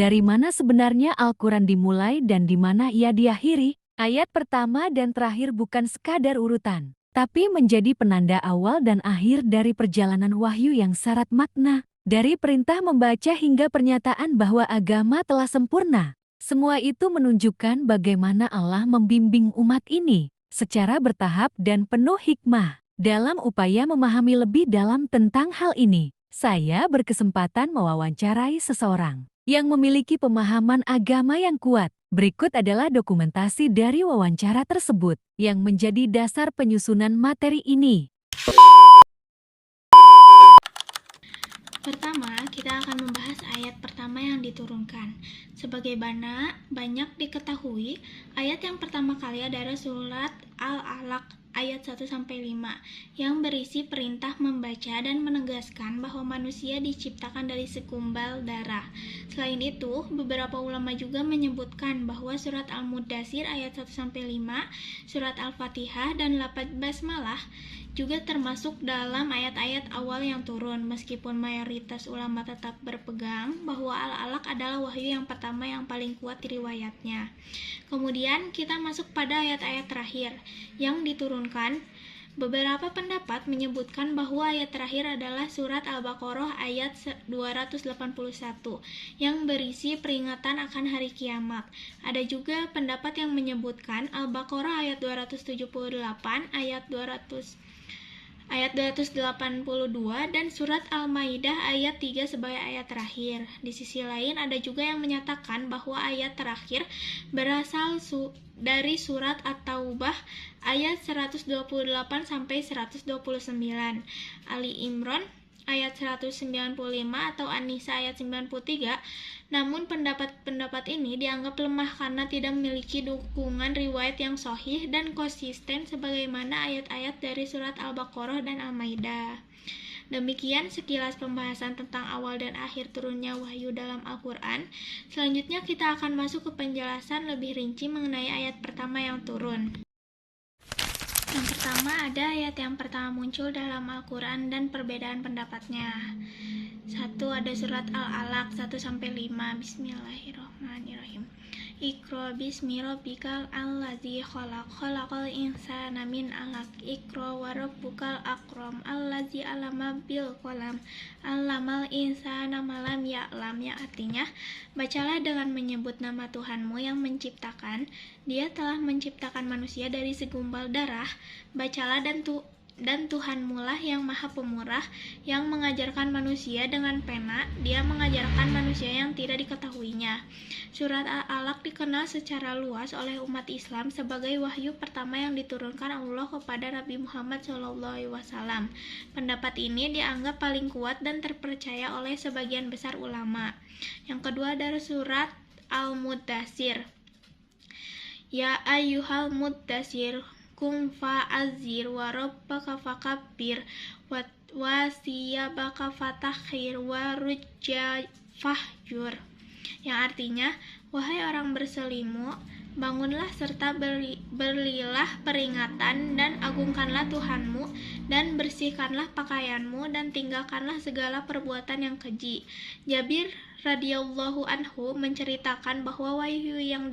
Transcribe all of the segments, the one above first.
Dari mana sebenarnya Al-Quran dimulai dan di mana ia diakhiri? Ayat pertama dan terakhir bukan sekadar urutan, tapi menjadi penanda awal dan akhir dari perjalanan wahyu yang syarat makna. Dari perintah membaca hingga pernyataan bahwa agama telah sempurna. Semua itu menunjukkan bagaimana Allah membimbing umat ini secara bertahap dan penuh hikmah. Dalam upaya memahami lebih dalam tentang hal ini, saya berkesempatan mewawancarai seseorang yang memiliki pemahaman agama yang kuat. Berikut adalah dokumentasi dari wawancara tersebut yang menjadi dasar penyusunan materi ini. Pertama, kita akan membahas ayat pertama yang diturunkan. Sebagaimana banyak diketahui, ayat yang pertama kali adalah surat Al-Alaq ayat 1-5 yang berisi perintah membaca dan menegaskan bahwa manusia diciptakan dari segumpal darah. Selain itu, beberapa ulama juga menyebutkan bahwa surat Al-Mudaththir ayat 1-5, surat Al-Fatihah dan lafaz basmalah juga termasuk dalam ayat-ayat awal yang turun, meskipun mayoritas ulama tetap berpegang bahwa Al-Alaq adalah wahyu yang pertama yang paling kuat riwayatnya. Kemudian kita masuk pada ayat-ayat terakhir yang diturunkan. Beberapa pendapat menyebutkan bahwa ayat terakhir adalah surat Al-Baqarah ayat 281 yang berisi peringatan akan hari kiamat. Ada juga pendapat yang menyebutkan Al-Baqarah ayat 278, ayat 282 dan surat Al-Maidah ayat 3 sebagai ayat terakhir. Di sisi lain ada juga yang menyatakan bahwa ayat terakhir berasal dari surat At-Taubah ayat 128 sampai 129, Ali Imran ayat 195 atau An-Nisa ayat 93. Namun pendapat ini dianggap lemah karena tidak memiliki dukungan riwayat yang sahih dan konsisten sebagaimana ayat-ayat dari surat Al-Baqarah dan Al-Maidah. Demikian sekilas pembahasan tentang awal dan akhir turunnya wahyu dalam Al-Quran. Selanjutnya kita akan masuk ke penjelasan lebih rinci mengenai ayat pertama yang turun. Yang pertama, ada ayat yang pertama muncul dalam Al-Quran dan perbedaan pendapatnya. 1. Ada surat Al-Alaq 1-5. Bismillahirrahmanirrahim. Iqra bismi rabbikal alladzi khalaq khalaqal insana min 'alaq Iqra wa rabbukal akram alladzi 'allama bil qalam 'allamal insana ma lam ya'lam, yang artinya bacalah dengan menyebut nama Tuhanmu yang menciptakan. Dia telah menciptakan manusia dari segumpal darah. Bacalah dan Tuhanmu lah yang maha pemurah, yang mengajarkan manusia dengan pena. Dia mengajarkan manusia yang tidak diketahuinya. Surat Al-Alaq dikenal secara luas oleh umat Islam sebagai wahyu pertama yang diturunkan Allah kepada Nabi Muhammad SAW. Pendapat ini dianggap paling kuat dan terpercaya oleh sebagian besar ulama. Yang kedua adalah surat Al-Mudaththir. Ya ayyuhal mudaththir kum fa'azir wa rabbaka fakabbir wa siyabaka fatahhir wa rujja fahjur, yang artinya, wahai orang berselimut, bangunlah serta berilah peringatan dan agungkanlah Tuhanmu dan bersihkanlah pakaianmu dan tinggalkanlah segala perbuatan yang keji. Jabir radhiyallahu anhu menceritakan bahwa wahyu yang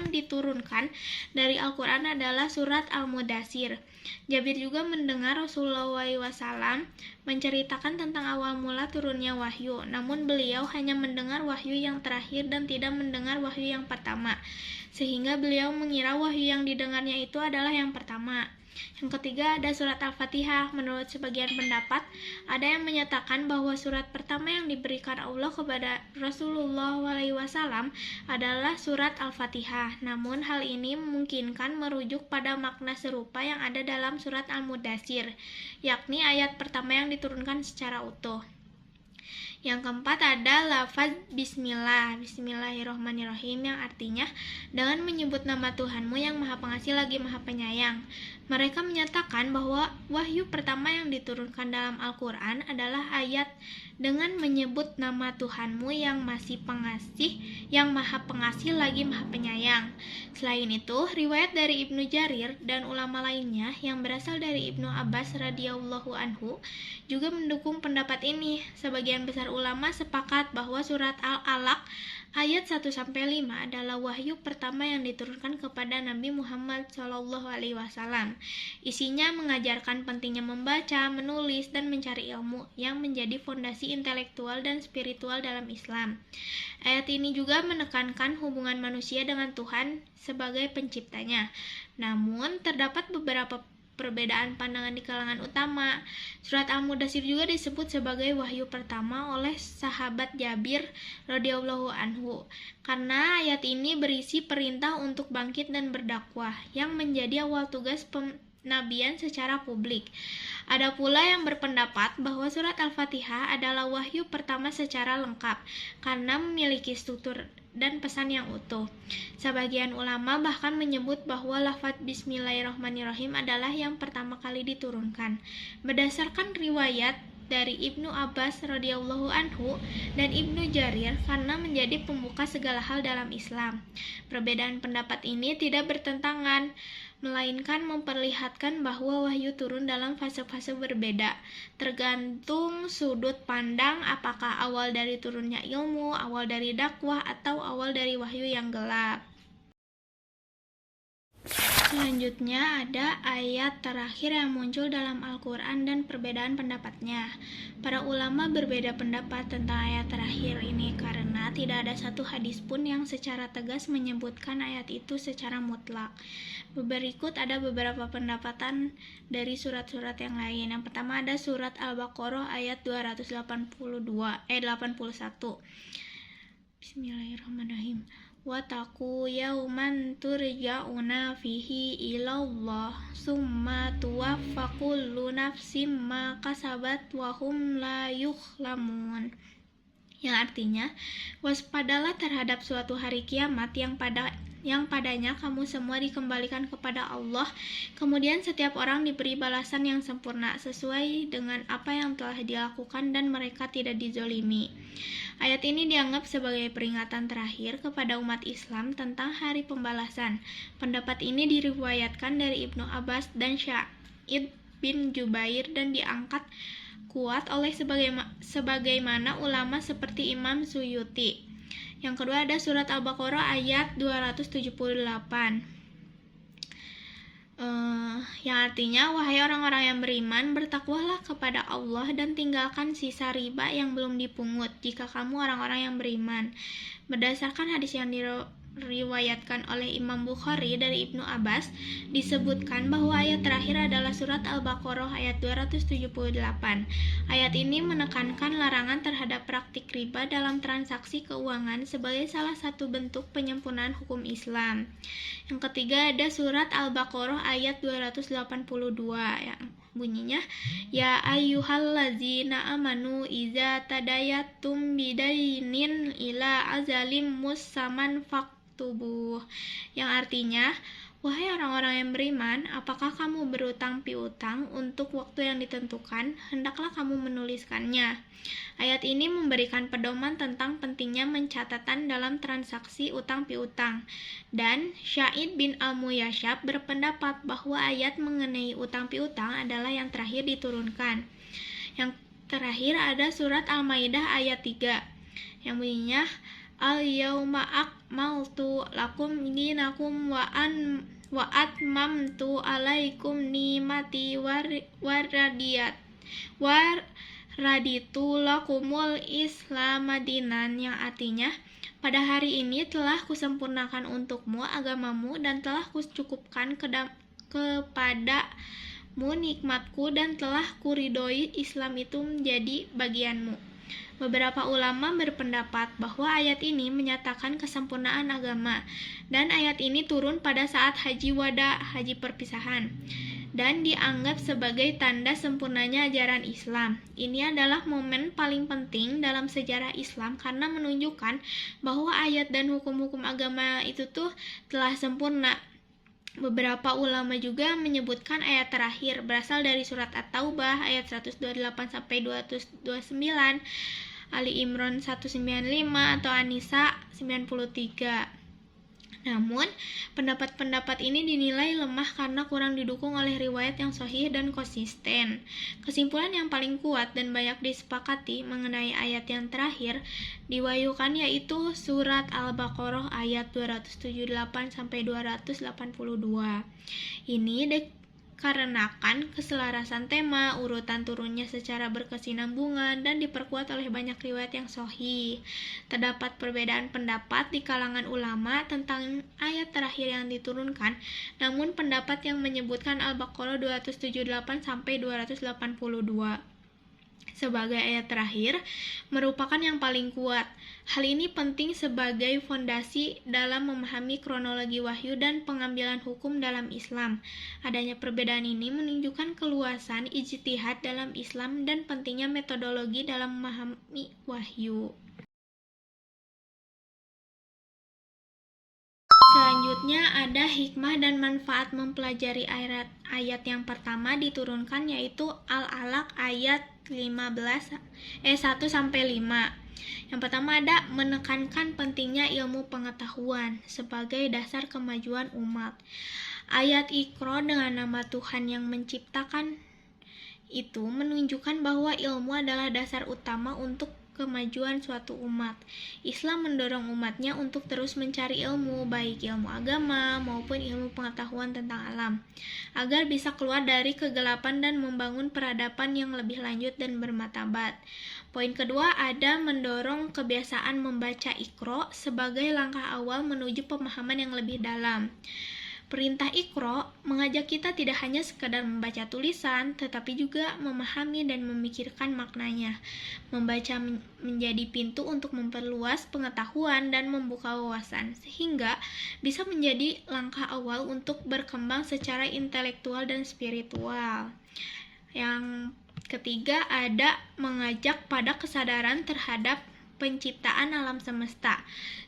diturunkan dari Al-Quran adalah surat Al-Mudaththir. Jabir juga mendengar Rasulullah SAW menceritakan tentang awal mula turunnya wahyu, namun beliau hanya mendengar wahyu yang terakhir dan tidak mendengar wahyu yang pertama, sehingga beliau mengira wahyu yang didengarnya itu adalah yang pertama. Yang ketiga ada surat Al-Fatihah. Menurut sebagian pendapat, ada yang menyatakan bahwa surat pertama yang diberikan Allah kepada Rasulullah SAW adalah surat Al-Fatihah. Namun hal ini memungkinkan merujuk pada makna serupa yang ada dalam surat Al-Mudaththir, yakni ayat pertama yang diturunkan secara utuh. Yang keempat ada lafaz Bismillahirrahmanirrahim, yang artinya dengan menyebut nama Tuhanmu yang maha pengasih lagi maha penyayang. Mereka menyatakan bahwa wahyu pertama yang diturunkan dalam Al-Quran adalah ayat dengan menyebut nama Tuhanmu yang masih pengasih, yang maha pengasih lagi maha penyayang. Selain itu, riwayat dari Ibnu Jarir dan ulama lainnya yang berasal dari Ibnu Abbas radhiyallahu anhu juga mendukung pendapat ini. Sebagian besar ulama sepakat bahwa surat Al-Alaq ayat 1-5 adalah wahyu pertama yang diturunkan kepada Nabi Muhammad SAW. Isinya mengajarkan pentingnya membaca, menulis, dan mencari ilmu yang menjadi fondasi intelektual dan spiritual dalam Islam. Ayat ini juga menekankan hubungan manusia dengan Tuhan sebagai penciptanya. Namun, terdapat beberapa perbedaan pandangan di kalangan utama. Surat Al-Mudaththir juga disebut sebagai wahyu pertama oleh sahabat Jabir radhiyallahu anhu karena ayat ini berisi perintah untuk bangkit dan berdakwah yang menjadi awal tugas penabian secara publik. Ada pula yang berpendapat bahwa surat Al-Fatihah adalah wahyu pertama secara lengkap karena memiliki struktur dan pesan yang utuh. Sebagian ulama bahkan menyebut bahwa lafaz Bismillahirrahmanirrahim adalah yang pertama kali diturunkan. Berdasarkan riwayat dari Ibnu Abbas radhiyallahu anhu dan Ibnu Jarir karena menjadi pembuka segala hal dalam Islam. Perbedaan pendapat ini tidak bertentangan, melainkan memperlihatkan bahwa wahyu turun dalam fase-fase berbeda, tergantung sudut pandang apakah awal dari turunnya ilmu, awal dari dakwah, atau awal dari wahyu yang gelap. Selanjutnya ada ayat terakhir yang muncul dalam Al-Quran dan perbedaan pendapatnya. Para ulama berbeda pendapat tentang ayat terakhir ini karena tidak ada satu hadis pun yang secara tegas menyebutkan ayat itu secara mutlak. Berikut ada beberapa pendapatan dari surat-surat yang lain. Yang pertama ada surat Al-Baqarah ayat 81. Bismillahirrahmanirrahim. Wattaqu yauman turja'una fihi ilallah summa tuwaffa kullu nafsim ma kasabat wa hum la yuzlamun. Yang artinya, waspadalah terhadap suatu hari kiamat yang padanya kamu semua dikembalikan kepada Allah, kemudian setiap orang diberi balasan yang sempurna sesuai dengan apa yang telah dilakukan dan mereka tidak dizolimi. Ayat ini dianggap sebagai peringatan terakhir kepada umat Islam tentang hari pembalasan. Pendapat ini diriwayatkan dari Ibnu Abbas dan Sa'id bin Jubair dan diangkat kuat oleh sebagaimana ulama seperti Imam Suyuti. Yang kedua ada surat Al-Baqarah ayat 278. Yang artinya, wahai orang-orang yang beriman, bertakwalah kepada Allah dan tinggalkan sisa riba yang belum dipungut jika kamu orang-orang yang beriman. Berdasarkan hadis yang diriwayatkan oleh Imam Bukhari dari Ibnu Abbas, disebutkan bahwa ayat terakhir adalah surat Al-Baqarah ayat 278. Ayat ini menekankan larangan terhadap praktik riba dalam transaksi keuangan sebagai salah satu bentuk penyempurnaan hukum Islam. Yang ketiga ada surat Al-Baqarah ayat 282 yang bunyinya, ya ayyuhallazina amanu iza tadayatum bidainin ila azalim musamman faktubuh, yang artinya, wahai orang-orang yang beriman, apakah kamu berutang piutang untuk waktu yang ditentukan, hendaklah kamu menuliskannya. Ayat ini memberikan pedoman tentang pentingnya pencatatan dalam transaksi utang piutang. Dan Sa'id bin Al-Muyasyab berpendapat bahwa ayat mengenai utang piutang adalah yang terakhir diturunkan. Yang terakhir ada surat Al-Maidah ayat 3 yang bunyinya, al-yauma akmaltu lakum dinakum wa atmamtu alaikum nimati waraditu lakumul islamadinan, yang artinya, pada hari ini telah kusempurnakan untukmu agamamu dan telah kucukupkan kepadamu nikmatku dan telah kuridhoi Islam itu menjadi bagianmu. Beberapa ulama berpendapat bahwa ayat ini menyatakan kesempurnaan agama, dan ayat ini turun pada saat haji wada, haji perpisahan, dan dianggap sebagai tanda sempurnanya ajaran Islam. Ini adalah momen paling penting dalam sejarah Islam karena menunjukkan bahwa ayat dan hukum-hukum agama itu telah sempurna. Beberapa ulama juga menyebutkan ayat terakhir berasal dari surat At-Taubah ayat 128 sampai 229, Ali Imran 195 atau An-Nisa 93. Namun, pendapat-pendapat ini dinilai lemah karena kurang didukung oleh riwayat yang sahih dan konsisten. Kesimpulan yang paling kuat dan banyak disepakati mengenai ayat yang terakhir diwahyukan yaitu surat Al-Baqarah ayat 278 sampai 282. Ini dikarenakan keselarasan tema, urutan turunnya secara berkesinambungan, dan diperkuat oleh banyak riwayat yang sahih. Terdapat perbedaan pendapat di kalangan ulama tentang ayat terakhir yang diturunkan, namun pendapat yang menyebutkan Al-Baqarah 278 sampai 282 sebagai ayat terakhir merupakan yang paling kuat. Hal ini penting sebagai fondasi dalam memahami kronologi wahyu dan pengambilan hukum dalam Islam. Adanya perbedaan ini menunjukkan keluasan ijtihad dalam Islam dan pentingnya metodologi dalam memahami wahyu. Selanjutnya ada hikmah dan manfaat mempelajari ayat yang pertama diturunkan yaitu Al-Alaq ayat 1-5. Yang pertama ada menekankan pentingnya ilmu pengetahuan sebagai dasar kemajuan umat. Ayat Iqra dengan nama Tuhan yang menciptakan itu menunjukkan bahwa ilmu adalah dasar utama untuk kemajuan suatu umat. Islam mendorong umatnya untuk terus mencari ilmu, baik ilmu agama maupun ilmu pengetahuan tentang alam, agar bisa keluar dari kegelapan dan membangun peradaban yang lebih lanjut dan bermartabat. Poin kedua ada mendorong kebiasaan membaca Iqra sebagai langkah awal menuju pemahaman yang lebih dalam. Perintah Iqra mengajak kita tidak hanya sekadar membaca tulisan, tetapi juga memahami dan memikirkan maknanya. Membaca menjadi pintu untuk memperluas pengetahuan dan membuka wawasan, sehingga bisa menjadi langkah awal untuk berkembang secara intelektual dan spiritual. Yang ketiga ada mengajak pada kesadaran terhadap penciptaan alam semesta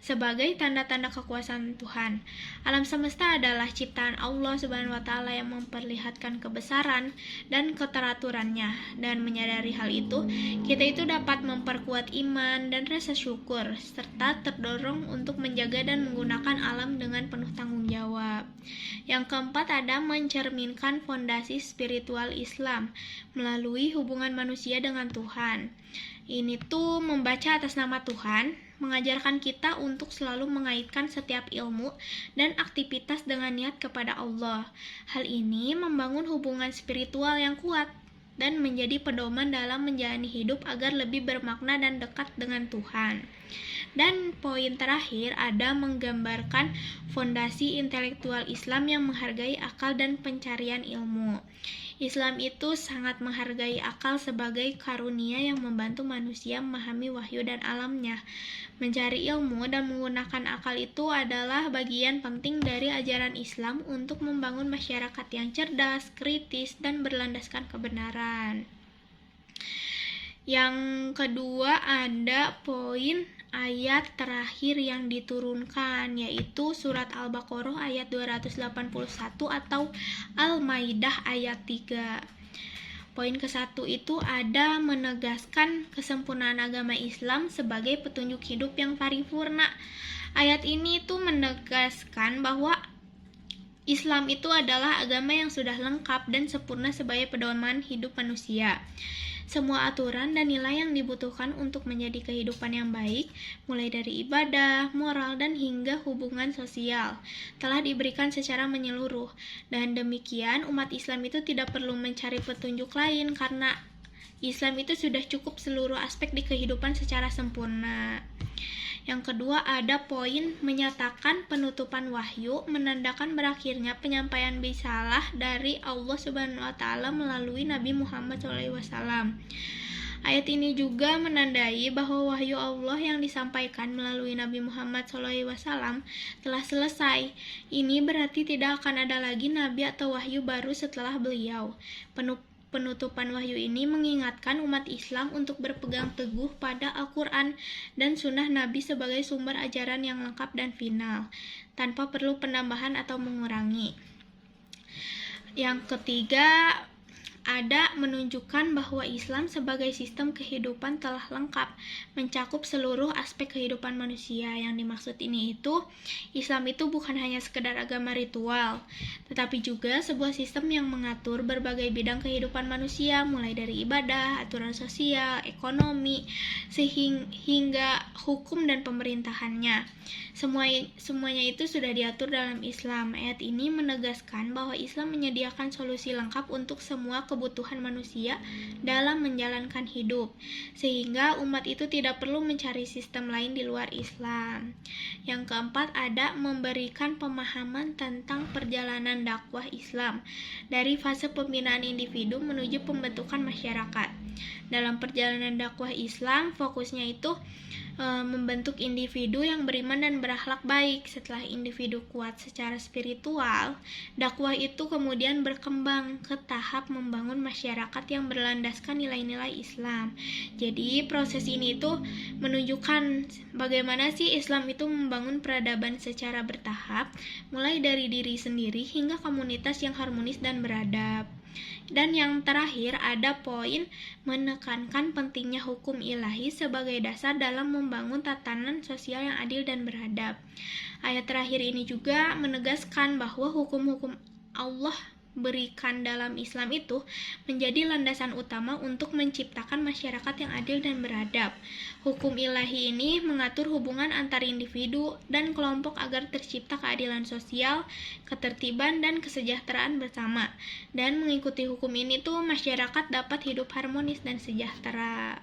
sebagai tanda-tanda kekuasaan Tuhan. Alam semesta adalah ciptaan Allah Subhanahu wa taala yang memperlihatkan kebesaran dan keteraturannya, dan menyadari hal itu, kita itu dapat memperkuat iman dan rasa syukur serta terdorong untuk menjaga dan menggunakan alam dengan penuh tanggung jawab. Yang keempat ada mencerminkan fondasi spiritual Islam melalui hubungan manusia dengan Tuhan. Ini tuh membaca atas nama Tuhan, mengajarkan kita untuk selalu mengaitkan setiap ilmu dan aktivitas dengan niat kepada Allah. Hal ini membangun hubungan spiritual yang kuat dan menjadi pedoman dalam menjalani hidup agar lebih bermakna dan dekat dengan Tuhan. Dan poin terakhir ada menggambarkan fondasi intelektual Islam yang menghargai akal dan pencarian ilmu. Islam itu sangat menghargai akal sebagai karunia yang membantu manusia memahami wahyu dan alamnya. Mencari ilmu dan menggunakan akal itu adalah bagian penting dari ajaran Islam untuk membangun masyarakat yang cerdas, kritis, dan berlandaskan kebenaran. Yang kedua ada poin ayat terakhir yang diturunkan, yaitu surat Al-Baqarah ayat 281 atau Al-Maidah ayat 3. Poin ke-1 itu ada menegaskan kesempurnaan agama Islam sebagai petunjuk hidup yang paripurna. Ayat ini tuh menegaskan bahwa Islam itu adalah agama yang sudah lengkap dan sempurna sebagai pedoman hidup manusia. Semua aturan dan nilai yang dibutuhkan untuk menjadi kehidupan yang baik, mulai dari ibadah, moral, dan hingga hubungan sosial, telah diberikan secara menyeluruh. Dan demikian, umat Islam itu tidak perlu mencari petunjuk lain karena Islam itu sudah cukup seluruh aspek di kehidupan secara sempurna. Yang kedua ada poin menyatakan penutupan wahyu, menandakan berakhirnya penyampaian risalah dari Allah Subhanahu wa taala melalui Nabi Muhammad SAW. Ayat ini juga menandai bahwa wahyu Allah yang disampaikan melalui Nabi Muhammad SAW telah selesai. Ini berarti tidak akan ada lagi nabi atau wahyu baru setelah beliau. Penutupan wahyu ini mengingatkan umat Islam untuk berpegang teguh pada Al-Quran dan sunnah Nabi sebagai sumber ajaran yang lengkap dan final, tanpa perlu penambahan atau mengurangi. Yang ketiga, ada menunjukkan bahwa Islam sebagai sistem kehidupan telah lengkap, mencakup seluruh aspek kehidupan manusia. Yang dimaksud ini itu, Islam itu bukan hanya sekedar agama ritual, tetapi juga sebuah sistem yang mengatur berbagai bidang kehidupan manusia, mulai dari ibadah, aturan sosial, ekonomi, hingga hukum dan pemerintahannya. Semuanya itu sudah diatur dalam Islam. Ayat ini menegaskan bahwa Islam menyediakan solusi lengkap untuk semua kebutuhan manusia dalam menjalankan hidup, sehingga umat itu tidak perlu mencari sistem lain di luar Islam. Yang keempat, ada memberikan pemahaman tentang perjalanan dakwah Islam dari fase pembinaan individu menuju pembentukan masyarakat. Dalam perjalanan dakwah Islam, fokusnya itu membentuk individu yang beriman dan berakhlak baik. Setelah individu kuat secara spiritual, dakwah itu kemudian berkembang ke tahap membangun masyarakat yang berlandaskan nilai-nilai Islam. Jadi proses ini itu menunjukkan bagaimana sih Islam itu membangun peradaban secara bertahap, mulai dari diri sendiri hingga komunitas yang harmonis dan beradab. Dan yang terakhir, ada poin menekankan pentingnya hukum ilahi sebagai dasar dalam membangun tatanan sosial yang adil dan beradab. Ayat terakhir ini juga menegaskan bahwa hukum-hukum Allah berikan dalam Islam itu menjadi landasan utama untuk menciptakan masyarakat yang adil dan beradab. Hukum ilahi ini mengatur hubungan antar individu dan kelompok agar tercipta keadilan sosial, ketertiban, dan kesejahteraan bersama. Dan mengikuti hukum ini tuh masyarakat dapat hidup harmonis dan sejahtera.